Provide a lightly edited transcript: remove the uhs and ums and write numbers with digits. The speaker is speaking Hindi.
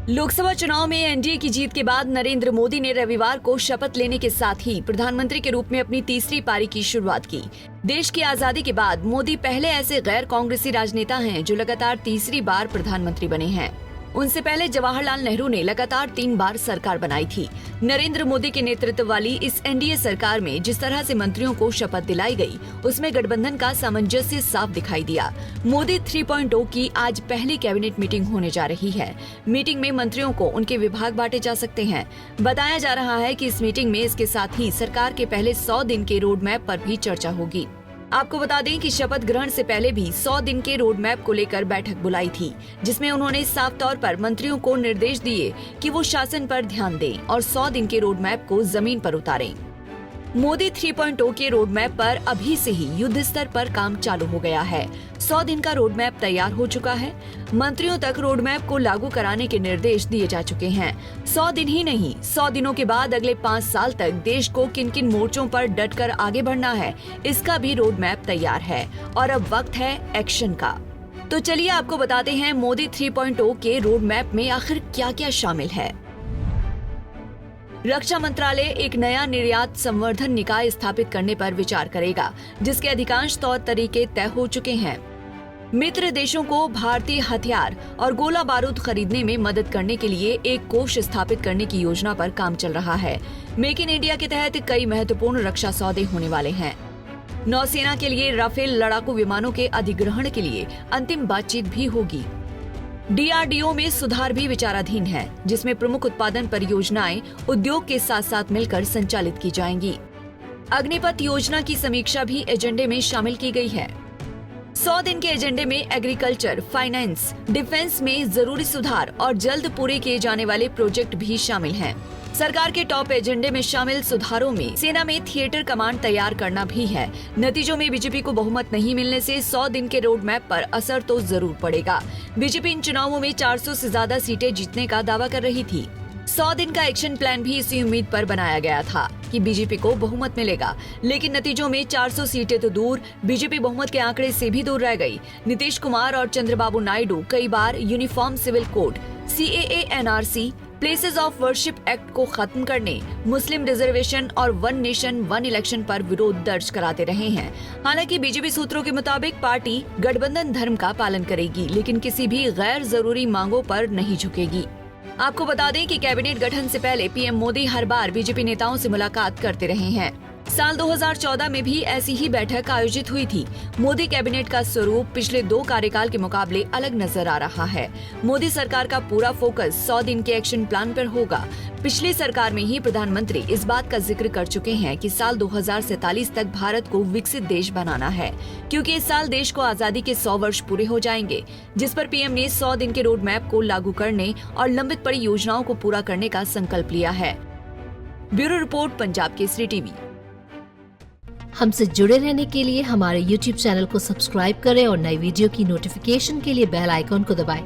लोकसभा चुनाव में एनडीए की जीत के बाद नरेंद्र मोदी ने रविवार को शपथ लेने के साथ ही प्रधानमंत्री के रूप में अपनी तीसरी पारी की शुरुआत की। देश की आजादी के बाद मोदी पहले ऐसे गैर कांग्रेसी राजनेता हैं जो लगातार तीसरी बार प्रधानमंत्री बने हैं। उनसे पहले जवाहरलाल नेहरू ने लगातार 3 बार सरकार बनाई थी। नरेंद्र मोदी के नेतृत्व वाली इस एनडीए सरकार में जिस तरह से मंत्रियों को शपथ दिलाई गई, उसमें गठबंधन का सामंजस्य साफ दिखाई दिया। मोदी 3.0 की आज पहली कैबिनेट मीटिंग होने जा रही है। मीटिंग में मंत्रियों को उनके विभाग बांटे जा सकते हैं। बताया जा रहा है कि इस मीटिंग में इसके साथ ही सरकार के पहले 100 दिन के रोड मैप पर भी चर्चा होगी। आपको बता दें कि शपथ ग्रहण से पहले भी 100 दिन के रोड मैप को लेकर बैठक बुलाई थी, जिसमें उन्होंने साफ तौर पर मंत्रियों को निर्देश दिए कि वो शासन पर ध्यान दें और 100 दिन के रोड मैप को जमीन पर उतारें। मोदी 3.0 के रोड मैप पर अभी से ही युद्ध स्तर पर काम चालू हो गया है। 100 दिन का रोड मैप तैयार हो चुका है। मंत्रियों तक रोड मैप को लागू कराने के निर्देश दिए जा चुके हैं। 100 दिन ही नहीं, 100 दिनों के बाद अगले 5 साल तक देश को किन किन मोर्चों पर डटकर आगे बढ़ना है, इसका भी रोड मैप तैयार है और अब वक्त है एक्शन का। तो चलिए आपको बताते हैं मोदी 3.0 के रोड मैप में आखिर क्या क्या शामिल है। रक्षा मंत्रालय एक नया निर्यात संवर्धन निकाय स्थापित करने पर विचार करेगा, जिसके अधिकांश तौर तरीके तय हो चुके हैं। मित्र देशों को भारतीय हथियार और गोला बारूद खरीदने में मदद करने के लिए एक कोष स्थापित करने की योजना पर काम चल रहा है। मेक इन इंडिया के तहत कई महत्वपूर्ण रक्षा सौदे होने वाले हैं। नौसेना के लिए राफेल लड़ाकू विमानों के अधिग्रहण के लिए अंतिम बातचीत भी होगी। डीआरडीओ में सुधार भी विचाराधीन है, जिसमें प्रमुख उत्पादन परियोजनाएं उद्योग के साथ साथ मिलकर संचालित की जाएंगी। अग्निपथ योजना की समीक्षा भी एजेंडे में शामिल की गई है। 100 दिन के एजेंडे में एग्रीकल्चर, फाइनेंस, डिफेंस में जरूरी सुधार और जल्द पूरे किए जाने वाले प्रोजेक्ट भी शामिल हैं। सरकार के टॉप एजेंडे में शामिल सुधारों में सेना में थिएटर कमांड तैयार करना भी है। नतीजों में बीजेपी को बहुमत नहीं मिलने से 100 दिन के रोड मैप पर असर तो जरूर पड़ेगा। बीजेपी इन चुनावों में 400 से ज्यादा सीटें जीतने का दावा कर रही थी। 100 दिन का एक्शन प्लान भी इसी उम्मीद पर बनाया गया था कि बीजेपी को बहुमत मिलेगा, लेकिन नतीजों में 400 सीटें तो दूर, बीजेपी बहुमत के आंकड़े से भी दूर रह गई। नीतीश कुमार और चंद्रबाबू नायडू कई बार uniform civil code, CAA, NRC, places of worship act को खत्म करने, मुस्लिम रिजर्वेशन और 1 नेशन 1 इलेक्शन पर विरोध दर्ज कराते रहे हैं। हालांकि बीजेपी सूत्रों के मुताबिक पार्टी गठबंधन धर्म का पालन करेगी, लेकिन किसी भी गैर जरूरी मांगों पर नहीं झुकेगी। आपको बता दें कि कैबिनेट गठन से पहले पीएम मोदी हर बार बीजेपी नेताओं से मुलाकात करते रहे हैं। साल 2014 में भी ऐसी ही बैठक आयोजित हुई थी। मोदी कैबिनेट का स्वरूप पिछले 2 कार्यकाल के मुकाबले अलग नजर आ रहा है। मोदी सरकार का पूरा फोकस 100 दिन के एक्शन प्लान पर होगा। पिछली सरकार में ही प्रधानमंत्री इस बात का जिक्र कर चुके हैं कि साल 2047 तक भारत को विकसित देश बनाना है, क्योंकि इस साल देश को आजादी के 100 वर्ष पूरे हो जाएंगे, जिस पर पीएम ने 100 दिन के रोड मैप को लागू करने और लंबित पड़ी योजनाओं को पूरा करने का संकल्प लिया है। Bureau report, Punjab Kesari TV. हमसे जुड़े रहने के लिए हमारे YouTube चैनल को सब्सक्राइब करें और नई वीडियो की नोटिफिकेशन के लिए बेल आइकॉन को दबाएं।